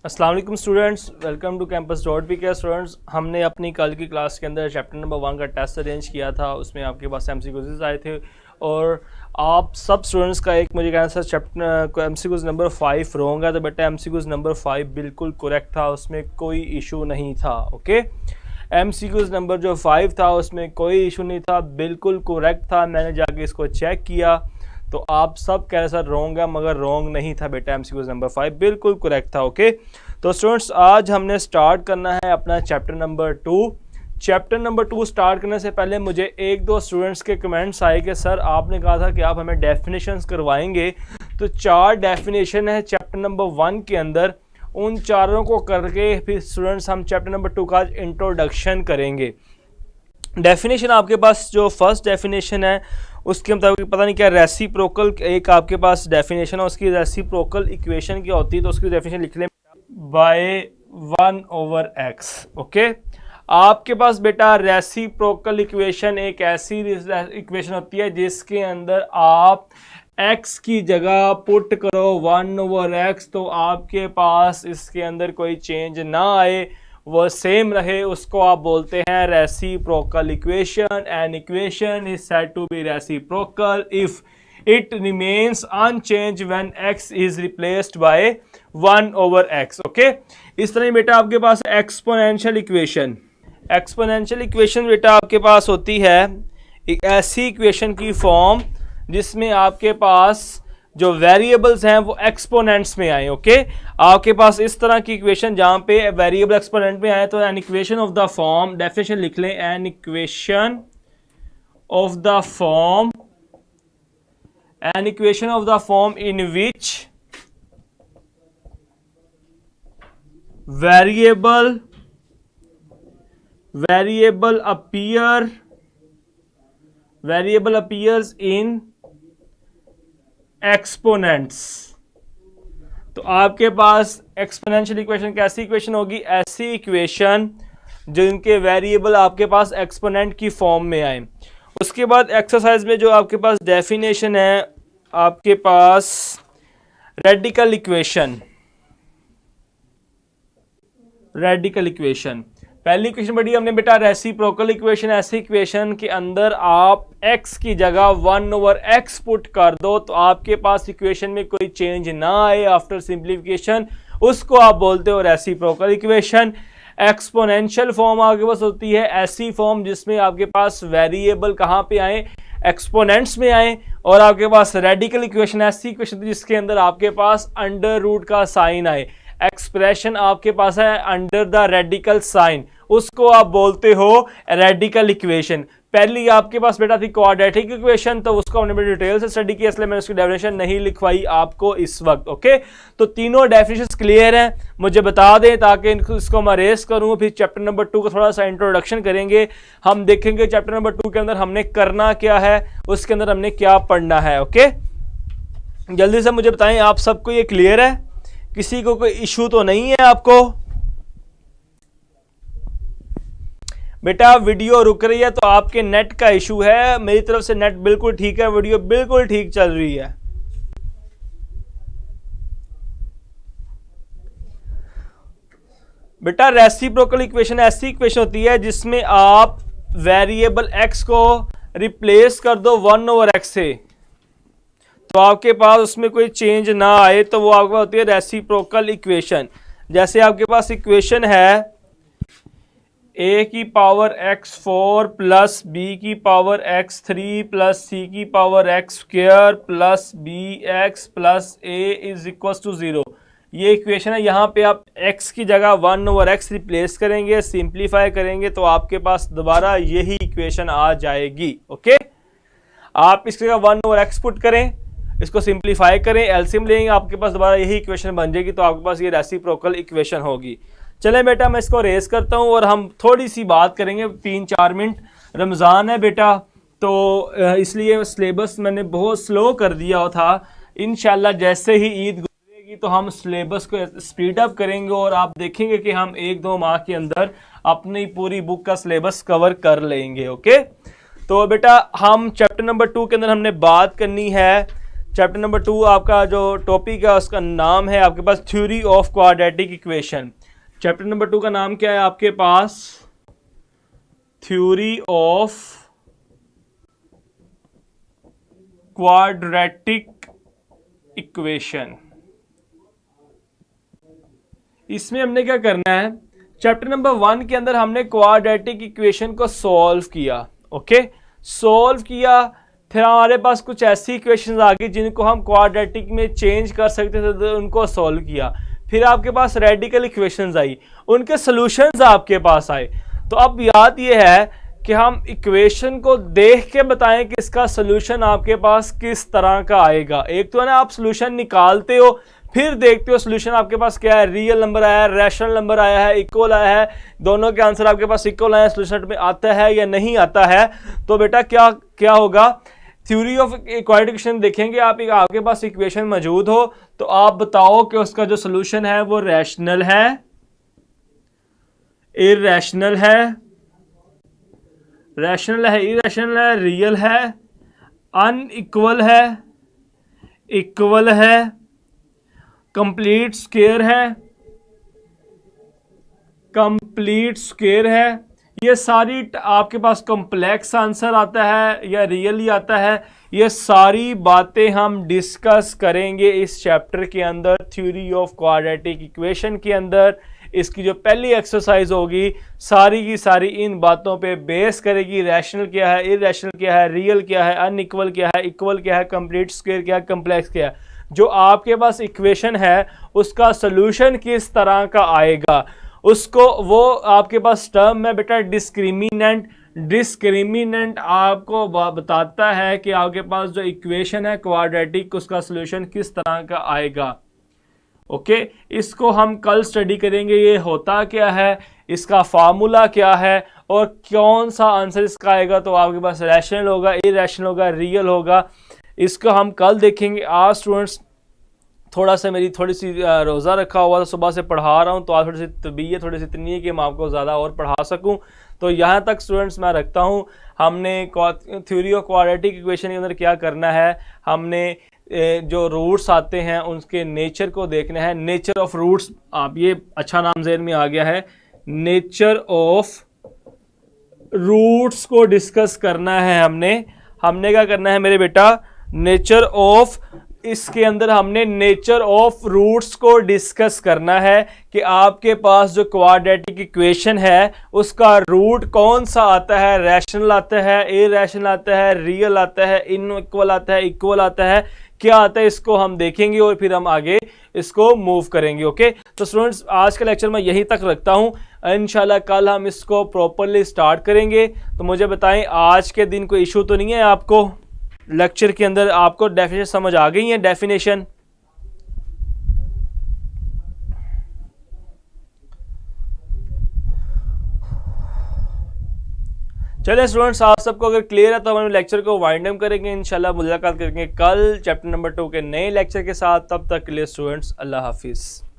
अस्सलाम वालेकुम students, welcome to campus dot P K. Students, हमने अपनी कल की क्लास के अंदर चैप्टर नंबर 1 का टेस्ट अरेंज किया था। उसमें आपके पास MCQs आए थे और आप सब स्टूडेंट्स का एक मुझे कहना sir chapter MCQs number 5 wrong है। तो बेटा MCQs नंबर 5 बिल्कुल करेक्ट था, उसमें कोई इशू नहीं था। ओके, MCQs नंबर जो 5 था उसमें कोई इशू नहीं था, बिल्कुल करेक्ट था। मैंने जाके इसको चेक किया तो आप सब कह रहे सर रॉन्ग है, मगर रॉन्ग नहीं था बेटा। MCQs नंबर 5 बिल्कुल करेक्ट था। ओके, तो स्टूडेंट्स आज हमने स्टार्ट करना है अपना chapter number 2। Chapter number 2 start करने से पहले मुझे एक दो स्टूडेंट्स के कमेंट्स आए कि सर आपने कहा था कि आप हमें डेफिनेशंस करवाएंगे, तो 4 डेफिनेशन है चैप्टर नंबर 1 के अंदर। उन चारों को करके फिर स्टूडेंट्स हम चैप्टर नंबर 2 का इंट्रोडक्शन करेंगे। डेफिनेशन आपके पास जो फर्स्ट डेफिनेशन है उसके मुताबिक पता नहीं क्या रेसिप्रोकल, एक आपके पास डेफिनेशन है उसकी रेसिप्रोकल इक्वेशन क्या होती है, तो उसकी डेफिनेशन लिख लें बाय 1/x। ओके, आपके पास बेटा रेसिप्रोकल इक्वेशन एक ऐसी इक्वेशन होती है जिसके अंदर आप x की जगह पुट करो 1/x, तो आपके पास इसके अंदर कोई चेंज ना आए, वो सेम रहे, उसको आप बोलते हैं reciprocal equation. An equation is said to be reciprocal if it remains unchanged when x is replaced by 1/x। Okay, इस तरह बेटा आपके पास एक्सपोनेंशियल इक्वेशन बेटा आपके पास होती है एक ऐसी इक्वेशन की फॉर्म जिसमें आपके पास जो वेरिएबल्स हैं वो एक्सपोनेंट्स में आए। ओके, आपके पास इस तरह की इक्वेशन जहां पे वेरिएबल एक्सपोनेंट में आए तो an equation of the form, definition लिख लें, an equation of the form, an equation of the form in which variable appears in exponents। तो आपके पास एक्सपोनेंशियल इक्वेशन कैसी इक्वेशन होगी? ऐसी इक्वेशन जिनके वेरिएबल आपके पास एक्सपोनेंट की फॉर्म में आए। उसके बाद एक्सरसाइज में जो आपके पास डेफिनेशन है आपके पास रेडिकल इक्वेशन। पहली इक्वेशन बढ़ी हमने बेटा रेसिप्रोकल इक्वेशन। ऐसी इक्वेशन के अंदर आप x की जगह 1/x पुट कर दो तो आपके पास इक्वेशन में कोई चेंज ना आए आफ्टर सिंप्लीफिकेशन, उसको आप बोलते हो रेसिप्रोकल इक्वेशन। एक्सपोनेंशियल फॉर्म आपके पास होती है ऐसी फॉर्म जिसमें आपके पास वेरिएबल कहां पे आए? एक्सपोनेंट्स में आए। और आपके पास रेडिकल इक्वेशन ऐसी इक्वेशन जिसके अंदर आपके पास अंडर रूट का साइन आए, एक्सप्रेशन आपके पास है अंडर द रेडिकल साइन, उसको आप बोलते हो रेडिकल इक्वेशन। पहली आपके पास बेटा थी क्वाड्रेटिक इक्वेशन, तो उसको हमने बड़ी डिटेल से स्टडी किया, इसलिए मैंने उसकी डेफिनेशन नहीं लिखवाई आपको इस वक्त। ओके, तो तीनों डेफिनेशंस क्लियर हैं, मुझे बता दें ताकि इसको मैं रेस करूं। फिर चैप्टर नंबर 2 का थोड़ा सा इंट्रोडक्शन करेंगे, हम देखेंगे चैप्टर नंबर 2 के अंदर हमने करना क्या है, उसके अंदर हमने क्या पढ़ना है। ओके, जल्दी से मुझे बताएं आप सबको ये क्लियर है? किसी को कोई इशू तो नहीं है आपको? बेटा वीडियो रुक रही है तो आपके नेट का इशू है, मेरी तरफ से नेट बिल्कुल ठीक है, वीडियो बिल्कुल ठीक चल रही है। बेटा रेसिप्रोकल इक्वेशन ऐसी इक्वेशन होती है जिसमें आप वेरिएबल x को रिप्लेस कर दो 1/x से, तो आपके पास उसमें कोई चेंज ना आए, तो वो आपके पास होती है रेसिप्रोकल इक्वेशन। जैसे आपके पास इक्वेशन है a की पावर x4 प्लस b की पावर x3 प्लस c की power x² plus bx plus a is equal to 0। ये इक्वेशन है, यहाँ पे आप x की जगह 1/x रिप्लेस करेंगे, सिंप्लीफाई करेंगे तो आपके पास दोबारा यही इक्वेशन आ जाएगी। ओके, आप इसकी जगह 1/x पुट करें, इसको सिंप्लीफाई करें, एलसीएम लेंगे, आपके पास दोबारा यही इक्वेशन बन जाएगी, तो आपके पास ये रेसिप्रोकल इक्वेशन होगी। चलें बेटा मैं इसको रेस करता हूं और हम थोड़ी सी बात करेंगे 3-4 मिनट। रमज़ान है बेटा, तो इसलिए सिलेबस मैंने बहुत स्लो कर दिया था। इंशाल्लाह जैसे ही ईद गुजरेगी तो हम सिलेबस को स्पीड अप करेंगे और आप देखेंगे कि हम 1-2 माह के अंदर अपनी पूरी बुक का सिलेबस कवर कर लेंगे। ओके, तो बेटा हम चैप्टर नंबर 2 के अंदर हमने बात करनी है चैप्टर नंबर 2 आपका जो टॉपिक है उसका नाम है आपके पास theory of quadratic equation. Chapter number 2 का नाम क्या है आपके पास? Theory of quadratic equation. इसमें हमने क्या करना है, चैप्टर नंबर 1 के अंदर हमने क्वाड्रेटिक इक्वेशन को सॉल्व किया। ओके, सॉल्व किया, फिर हमारे पास कुछ ऐसी इक्वेशंस आ गई जिनको हम क्वाड्रेटिक में चेंज कर सकते थे, तो उनको सॉल्व किया। फिर आपके पास रेडिकल इक्वेशंस आई, उनके सॉल्यूशंस आपके पास आए। तो अब याद ये है कि हम इक्वेशन को देख के बताएं कि इसका सॉल्यूशन आपके पास किस तरह का आएगा। एक तो है ना, आप सॉल्यूशन निकालते हो फिर देखते हो सॉल्यूशन आपके पास क्या है, रियल नंबर आया है, रैशनल नंबर आया है, इक्वल आया है, दोनों के आंसर आपके पास इक्वल आया है, सॉल्यूशन में आता है या नहीं आता है। तो बेटा क्या क्या होगा, थ्योरी ऑफ क्वाड्रेटिक इक्वेशन देखेंगे आप, आपके पास इक्वेशन मौजूद हो तो आप बताओ कि उसका जो सॉल्यूशन है वो रैशनल है, इरैशनल है, रैशनल है, इरैशनल है, रियल है, अनइक्वल है, इक्वल है, कंप्लीट स्क्वायर है, कंप्लीट स्क्वायर है। ये सारी आपके पास कॉम्प्लेक्स आंसर आता है या रियल ही आता है, ये सारी बातें हम डिस्कस करेंगे इस चैप्टर के अंदर, थ्योरी ऑफ क्वाड्रेटिक इक्वेशन के अंदर। इसकी जो पहली एक्सरसाइज होगी सारी की सारी इन बातों पे बेस करेगी। रैशनल क्या है, इरैशनल क्या है, रियल क्या है, अनइक्वल क्या है, इक्वल क्या है, कंप्लीट स्क्वायर क्या है, कॉम्प्लेक्स क्या है। जो आपके पास इक्वेशन है उसका सॉल्यूशन किस तरह का आएगा, उसको वो आपके पास टर्म में बेटा डिस्क्रिमिनेंट, डिस्क्रिमिनेंट आपको बताता है कि आपके पास जो इक्वेशन है क्वाड्रेटिक उसका सॉल्यूशन किस तरह का आएगा। ओके, इसको हम कल स्टडी करेंगे, ये होता क्या है, इसका फार्मूला क्या है और कौन सा आंसर इसका आएगा। तो आपके पास रैशनल होगा, इरैशनल होगा, रियल होगा, इसको हम कल देखेंगे। आज स्टूडेंट्स थोड़ा सा मेरी थोड़ी सी रोज़ा रखा हुआ था, सुबह से पढ़ा रहा हूँ, तो आज थोड़ी सी तबीयत थोड़ी सी इतनी है कि मैं आपको ज़्यादा और पढ़ा सकूँ। तो यहाँ तक स्टूडेंट्स मैं रखता हूँ। हमने थ्योरी ऑफ क्वाड्रेटिक इक्वेशन के अंदर क्या करना है, हमने जो रूट्स आते हैं उनके नेचर को देखना है। नेचर ऑफ रूट्स, आप ये अच्छा नाम ज़हन में आ गया है, नेचर ऑफ रूट्स को डिस्कस करना है। हमने क्या करना है मेरे बेटा, नेचर ऑफ, इसके अंदर हमने नेचर ऑफ रूट्स को डिस्कस करना है कि आपके पास जो क्वाड्रेटिक इक्वेशन है उसका रूट कौन सा आता है, रैशनल आता है, इरैशनल आता है, रियल आता है, इनइक्वल आता है, इक्वल आता है, क्या आता है, इसको हम देखेंगे और फिर हम आगे इसको मूव करेंगे। ओके, तो स्टूडेंट्स आज का लेक्चर मैं यहीं तक रखता हूँ, इंशाल्लाह कल हम इसको प्रॉपरली स्टार्ट करेंगे। तो मुझे बताएं आज के दिन कोई इशू तो नहीं है आपको, लेक्चर के अंदर आपको डेफिनेशन समझ आ गई है, डेफिनेशन? चलिए स्टूडेंट्स, आप सबको अगर क्लियर है तो हम लेक्चर को वाइंड अप करेंगे, इंशाल्लाह मुलाकात करेंगे कल चैप्टर नंबर 2 के नए लेक्चर के साथ। तब तक के लिए स्टूडेंट्स अल्लाह हाफिज़।